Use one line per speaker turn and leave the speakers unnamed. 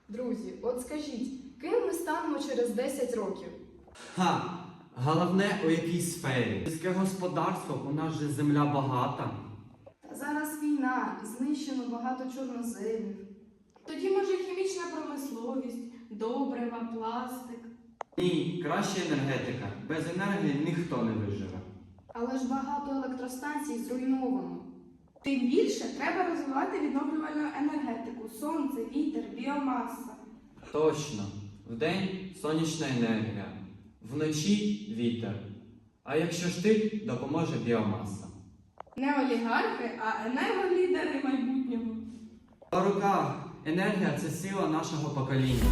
Друзі, от скажіть, ким ми станемо через 10 років?
Головне, у якій сфері. Сільське господарство, у нас же земля багата.
Та зараз війна, і знищено багато чорноземів.
Тоді, може, хімічна промисловість, добрива, пластик.
Ні, краще енергетика. Без енергії ніхто не виживе.
Але ж багато електростанцій зруйновано.
Тим більше треба розвивати відновлювальну енергетику, сонце, вітер, біомаса.
Точно. Вдень сонячна енергія, вночі вітер. А якщо штиль, допоможе біомаса.
Не олігархи, а енерголідери майбутнього.
По руках. Енергія – це сила нашого покоління.